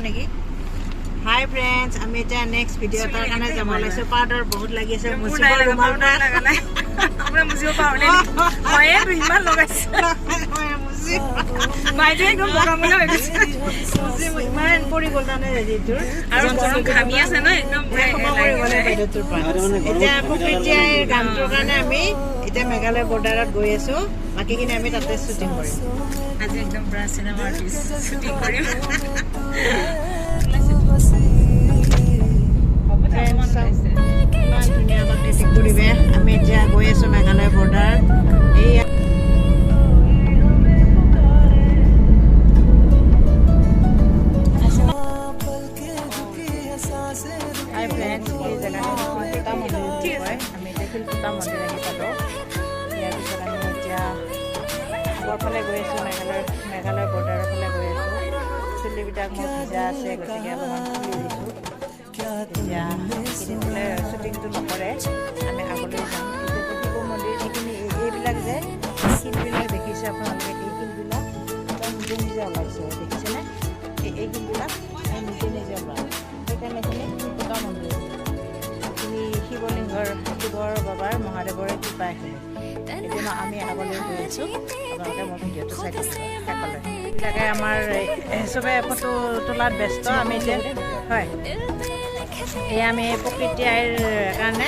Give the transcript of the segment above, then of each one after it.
নেকি হাই ফ্ৰেণ্ডছ আমি এটা নেক্সট ভিডিঅ' এটাৰ কাৰণে যাব ওলাইছোঁ পাউডাৰ বহুত লাগি আছে মুচিব লগা নাই আমৰা মুজিব পাওনে ময়ে ইমান লগাইছে বাইজে একদম বৰামলে হৈ গৈছে ইমান পৰি গ'ল তাৰমানে ৰেজিটোৰ আৰু গৰম ঘামি আছে ন একদম পৰি গ'লে বাইদেউটোৰ পৰা এতিয়া প্ৰকৃতিৰ গানটোৰ কাৰণে আমি এতিয়া মেঘালয় বৰ্ডাৰত গৈ আছোঁ বাকীখিনি আমি তাতে শ্বুটিং কৰিম আজি একদম পুৰা চিনেমা আৰ্টিষ্ট শ্বুটিং কৰিম ইমান ধুনীয়া প্ৰাকৃতিক পৰিৱেশ আমি এতিয়া গৈ আছোঁ মেঘালয় বৰ্ডাৰ এই হাই ফ্ৰেণ্ডছ এই জেগাটো শিলপুটা মন্দিৰ বুলি কয় আমি এতিয়া শিলপুটা মন্দিৰ আহি পালোঁ ইয়াৰ পিছত আমি এতিয়া আগৰ ফালে গৈ আছোঁ মেঘালয় বৰ্ডাৰৰ ফালে গৈ আছোঁ চুলিবিলাক মোৰ ভিজা আছে গতিকে অলপমান খুলি দিছোঁ এতিয়া এইকেইদিনলে শ্বুটিংটো নকৰে আমি আগলৈ যাম এতিয়া শিৱ মন্দিৰ এইখিনি এইবিলাক যে শিলবিলাক দেখিছে আপোনালোকে এই শিলবিলাক নিজে নিজে ওলাইছে দেখিছেনে এই শিলবিলাক নিজে নিজে ওলায় সেইকাৰণে এইখিনি শিলপুটা মন্দিৰ এইখিনি শিৱলিংগৰ শিৱৰ বাবাৰ মহাদেৱৰে কৃপা এইখিনি এতিয়া আমি আগলৈ গৈ আছোঁ আপোনালোকে মোৰ ভিডিঅ'টো চাই থাকিব শেষলৈ এইবিলাকে আমাৰ চবে ফটো তোলাত ব্যস্ত আমি এতিয়া হয় এয়া আমি প্ৰকৃতি আইৰ কাৰণে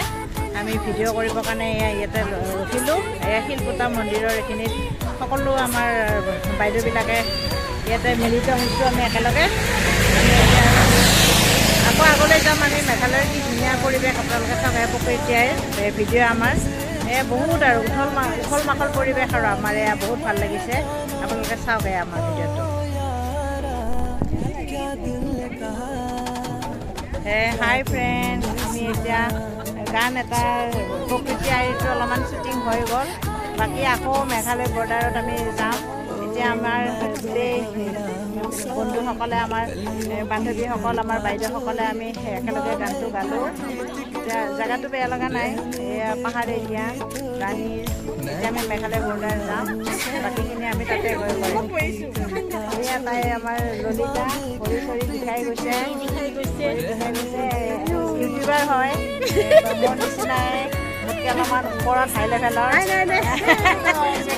আমি ভিডিঅ' কৰিবৰ কাৰণে ইয়াতে ৰখিলোঁ এয়া শিলপুটা মন্দিৰৰ এইখিনিত সকলো আমাৰ বাইদেউবিলাকে ইয়াতে মিলিত হৈছোঁ আমি একেলগে আকৌ আগলৈ যাম আমি মেঘালয়ৰ কি ধুনীয়া পৰিৱেশ আপোনালোকে চাওক প্ৰকৃতি আইৰ ভিডিঅ' আমাৰ বহুত আৰু উখল মাখল পৰিৱেশ আৰু আমাৰ এয়া বহুত ভাল লাগিছে আপোনালোকে চাওক আমাৰ ভিডিঅ'টো হাই ফ্ৰেণ্ড আমি এতিয়া গান এটা প্ৰকৃতি আইটো অলপমান শ্বুটিং হৈ গ'ল বাকী আকৌ মেঘালয় বৰ্ডাৰত আমি যাম এতিয়া আমাৰ গোটেই বন্ধুসকলে আমাৰ বান্ধৱীসকল আমাৰ বাইদেউসকলে আমি একেলগে গানটো গালোঁ এতিয়া জেগাটো বেয়া লগা নাই এয়া পাহাৰ এৰিয়া ৰাণীৰ এতিয়া আমি মেঘালয় বৰ্ডাৰ যাম বাকীখিনি আমি তাতে গৈ কৰিম এয়া তাই আমাৰ ললিতা ভৰি চৰি বিষাই গৈছে ইউটিউবাৰ হয় মোৰ নিচিনাই মোতকৈ অলপমান ওপৰত হাই লেভেলৰ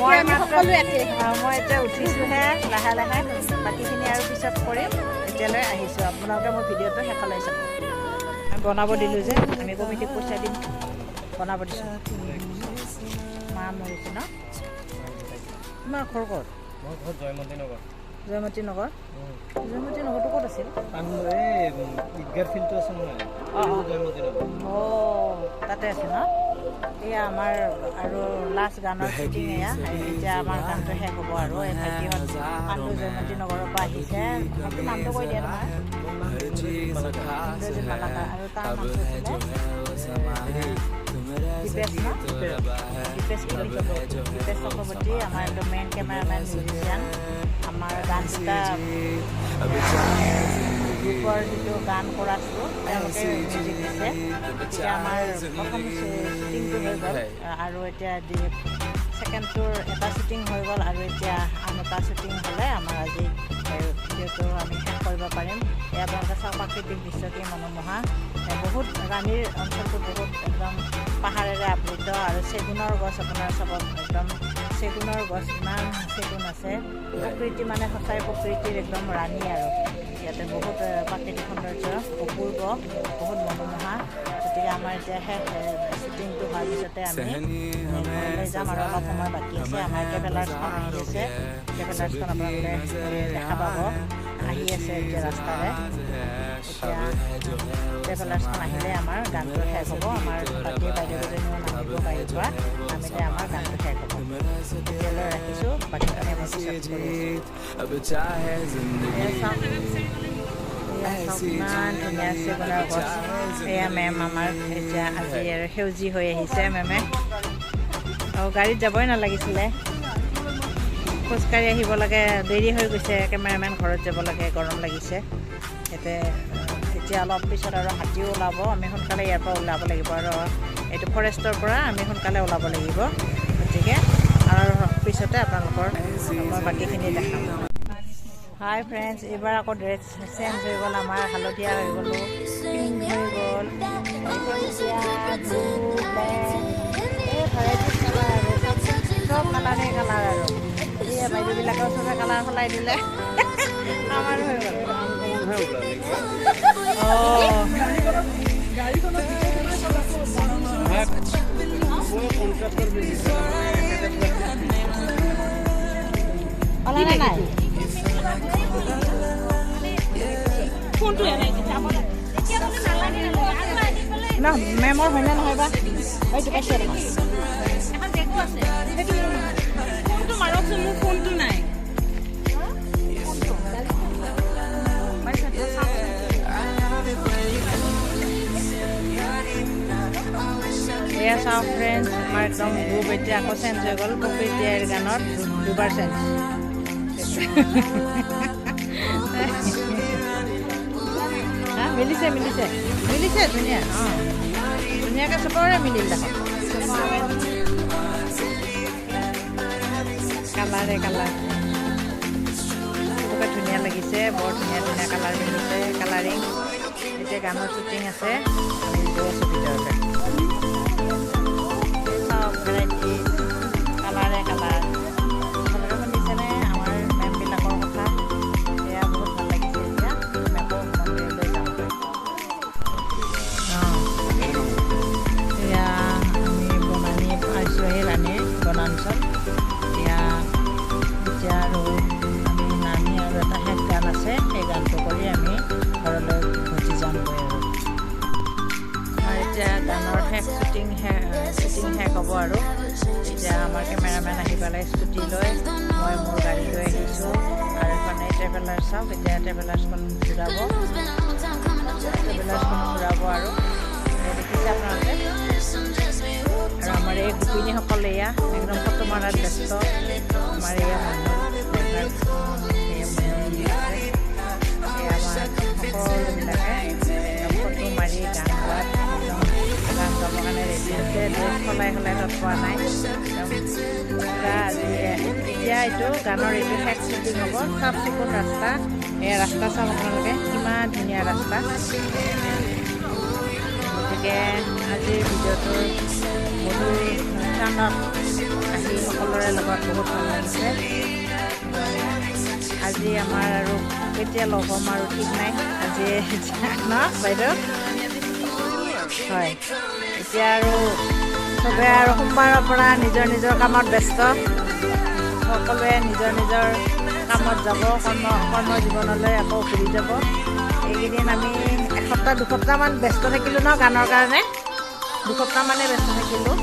মই এতিয়া উঠিছোঁহে লাহে লাহে বাকীখিনি আৰু পিছত কৰিম এতিয়ালৈ আহিছোঁ আপোনালোকে মোৰ ভিডিঅ'টো শেষলৈ চাব আমি বনাব দিলোঁ যে আমি কমিটিক পইচা দিম বনাব দিছোঁ মা মৰিছে ন তোমাৰ ঘৰ ক'ত জয়মতী নগৰ জয়মতী নগৰ জয়মতী নগৰটো ক'ত আছিল ঈদগাৰ ফিল্ডটো আছে নহয় জয়মতী নগৰ তাতে আছে ন এয়া আমাৰ আৰু লাষ্ট গানৰ শ্বুটিং এয়া এতিয়া আমাৰ গানটো শেষ হ'ব আৰু এই ভাইটিহঁত পাণ্ডু জয়মতী নগৰৰ পৰা আহিছে নামটো কৈ দিয়া তোমাৰ ইন্দ্ৰজিৎ মালাকাৰ আৰু তাৰ নামটো দীপেশ চক্ৰৱৰ্তী আমাৰ একদম মেইন কেমেৰামেন মিউজিচিয়ান আমাৰ গান দুটা গ্ৰুপৰ যিটো গান কৰাটো তেওঁলোকে মিউজিক দিছে এতিয়া আমাৰ প্ৰথম শ্বুটিংটো হৈ গ'ল আৰু এতিয়া ছেকেণ্ডটোৰ এটা শ্বুটিং হৈ গ'ল আৰু এতিয়া আন এটা শ্বুটিং হ'লে আমাৰ আজি ভিডিঅ'টো আমি শেষ কৰিব পাৰিম এয়া আপোনালোকে চাওক প্ৰাকৃতিক দৃশ্য কি মনোমোহা বহুত ৰাণীৰ অঞ্চলটো বহুত একদম পাহাৰেৰে আবৃত আৰু চেগুনৰ গছ আপোনাৰ চাব একদম চেগুনৰ গছ ইমান চেগুন আছে প্ৰকৃতি মানে সঁচাই প্ৰকৃতিৰ একদম ৰাণী আৰু ইয়াতে বহুত প্ৰাকৃতিক সৌন্দৰ্য অপূৰ্ব বহুত মনোমোহা গতিকে আমাৰ এতিয়া শেষ শ্বুটিংটো হোৱাৰ পিছতে আমি ঘৰলৈ যাম আৰু অলপ সময় বাকী আছে আমাৰ ট্ৰেভেলাৰ্ছখন আহি আছে ট্ৰেভেলাৰ্ছখন আপোনালোকে দেখা পাব আহি আছে এতিয়া ৰাস্তাৰে এতিয়া ট্ৰেভেলাৰ্ছখন আহিলে আমাৰ গানটো শেষ হ'ব আমাৰ বাকী বাইদেউজনীও নামিব গাড়ীৰ পৰা নামিলে আমাৰ গানটো শেষ হ'ব এতিয়ালৈ ৰাখিছোঁ বাকীখিনি মই পিছত ইমান ধুনীয়া চেগুনৰ গছ এয়া মেম আমাৰ এতিয়া আজি আৰু সেউজী হৈ আহিছে মেমে গাড়ীত যাবই নালাগিছিলে খোজকাঢ়ি আহিব লাগে দেৰি হৈ গৈছে কেমেৰামেন ঘৰত যাব লাগে গৰম লাগিছে এতিয়া অলপ পিছত আৰু হাতীও ওলাব আমি সোনকালে ইয়াৰ পৰা ওলাব লাগিব আৰু এইটো ফৰেষ্টৰ পৰা আমি সোনকালে ওলাব লাগিব গতিকে আৰু পিছতে আপোনালোকৰ মই বাকীখিনি দেখাম হাই ফ্ৰেণ্ডছ, এইবাৰ আকৌ ড্ৰেছ চেঞ্জ হৈ গ'ল আমাৰ, হালধীয়া হৈ গ'লোঁ, পিংক হৈ গ'ল, সেউজীয়া, ব্লু, ব্লেক, এই ভেৰাইটিজ কালাৰ আৰু চব কালাৰেই কালাৰ আৰু এই বাইদেউবিলাকেও চবে কালাৰ সলাই দিলে আমাৰ হৈ গ'ল। ওলালে নাই না মেমৰ হয়নে নহয় বা এইটো পাইছে মাৰকচোন, মোৰ ফোনটো নাই। এয়া চাওক ফ্ৰেণ্ডছ, আমাৰ একদম গ্ৰুপ এতিয়া আকৌ চেঞ্জ হৈ গ'ল। প্ৰকৃতিৰ গানত দুবাৰ চেঞ্জ। মিলিছে মিলিছে মিলিছে ধুনীয়া। অঁ ধুনীয়াকৈ চবৰে মিলিল দেখোন, কালাৰে কালাৰ চবকে ধুনীয়া লাগিছে, বৰ ধুনীয়া ধুনীয়া কালাৰ মিলিছে, কালাৰিং। এতিয়া গানৰ শ্বুটিং আছে, আমি গৈ আছোঁ ভিতৰতে। চব ভেৰাইটি কালাৰে কালাৰ আপোনালোকে শুনিছেনে আমাৰ মেমবিলাকৰ কথা? এয়া বহুত ভাল লাগিছে। এতিয়া মেমৰ মন্দিৰলৈ যাওঁগৈ। এয়া আমি বনানী পাইছোঁ, আহি ৰাণী বনাঞ্চল। এতিয়া আৰু আমি নামি আৰু এটা শেষ গান আছে, সেই গানটো কৰি আমি ঘৰলৈ উভতি যামগৈ। আৰু আমাৰ এতিয়া গানৰ শ্বুটিং শেষ হ'ব আৰু এতিয়া আমাৰ কেমেৰামেন আহি পেলাই স্কুটি লৈ, মই মোৰ গাড়ী লৈ আহিছোঁ। আৰু এইখনে ট্ৰেভেলাৰ্ছ চাওক, এতিয়া ট্ৰেভেলাৰ্ছখন ঘূৰাব আৰু দেখিছে আপোনালোকে। আৰু আমাৰ এই গোপিনীসকল এয়া একদম ফটো মাৰাত ব্যস্ত। আমাৰ এয়া মানুহ সকলোবিলাকে ফটো মাৰি গান গোৱাত একদম গান গাবৰ কাৰণে ৰেডি হৈছে। ড্ৰেছ সলাই তৎপোৱা নাই আজি। এতিয়া এইটো গানৰ এইটো শেষ শ্বুটিং হ'ব। চাফ চিকুণ ৰাস্তা, এই ৰাস্তা চাওক আপোনালোকে, কিমান ধুনীয়া ৰাস্তা। গতিকে আজিৰ ভিডিঅ'টোৰ মধুৰ চানত আহি সকলোৰে লগত বহুত ভাল লাগিছে। আজি আমাৰ আৰু কেতিয়া লগ হ'ম আৰু ঠিক নাই। আজি ন বাইদেউ? হয়, এতিয়া আৰু চবে আৰু সোমবাৰৰ পৰা নিজৰ নিজৰ কামত ব্যস্ত। সকলোৱে নিজৰ নিজৰ কামত যাব, কৰ্ম জীৱনলৈ আকৌ ঘূৰি যাব। এইকেইদিন আমি এসপ্তাহ দুসপ্তাহমান ব্যস্ত থাকিলোঁ ন গানৰ কাৰণে, দুসপ্তাহমানে ব্যস্ত থাকিলোঁ।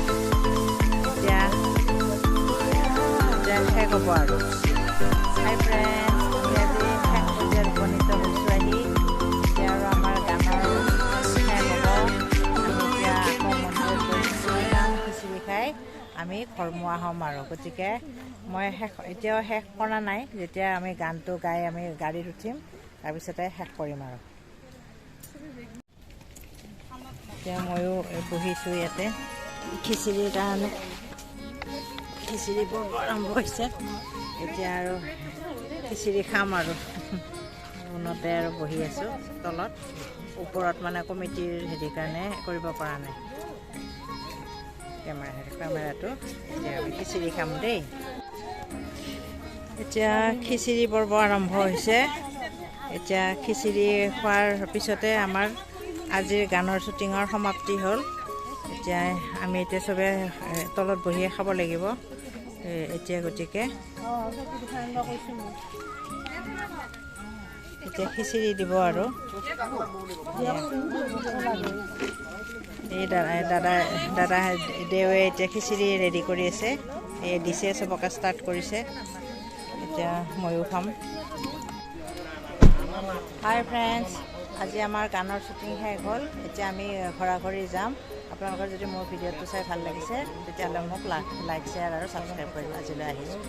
এতিয়া শেষ হ'ব আৰু। হাই ফ্ৰেণ্ডছ, আমি আজি শেষ পৰ্যায়ত উপনীত হৈছোঁ আহি। এতিয়া আৰু আমাৰ গানৰ শেষ হ'ব। আমি এতিয়া আকৌ মন্দিৰত গৈ খিচিৰি খাই আমি ঘৰমুৱা হ'ম আৰু। গতিকে মই এতিয়াও শেষ কৰা নাই। যেতিয়া আমি গানটো গাই আমি গাড়ীত উঠিম, তাৰপিছতে শেষ কৰিম আৰু। এতিয়া ময়ো বহিছোঁ ইয়াতে খিচিৰিৰ কাৰণে। খিচিৰি বনাব আৰম্ভ হৈছে। এতিয়া আৰু খিচিৰি খাম আৰু। মনতে আৰু বহি আছোঁ তলত, ওপৰত মানে কমিটিৰ হেৰিৰ কাৰণে কৰিব পৰা নাই কেমেৰাটো। এতিয়া আমি খিচিৰি খাম দেই। এতিয়া খিচিৰি পৰ্ব আৰম্ভ হৈছে। এতিয়া খিচিৰি খোৱাৰ পিছতে আমাৰ আজিৰ গানৰ শ্বুটিঙৰ সমাপ্তি হ'ল। এতিয়া আমি চবে তলত বহিয়ে খাব লাগিব এতিয়া। গতিকে এতিয়া খিচিৰি দিব আৰু। এই দাদা দেৱে এতিয়া খিচিৰি ৰেডি কৰি আছে। এই দিছে, চবকে ষ্টাৰ্ট কৰিছে। এতিয়া ময়ো খাম। হাই ফ্ৰেণ্ডছ, আজি আমাৰ গানৰ শ্বুটিং শেষ হ'ল। এতিয়া আমি ঘৰা ঘৰি যাম। আপোনালোকৰ যদি মোৰ ভিডিঅ'টো চাই ভাল লাগিছে তেতিয়াহ'লে মোক লাইক শ্বেয়াৰ আৰু ছাবস্ক্ৰাইব কৰিব। আজিলৈ আহিছোঁ।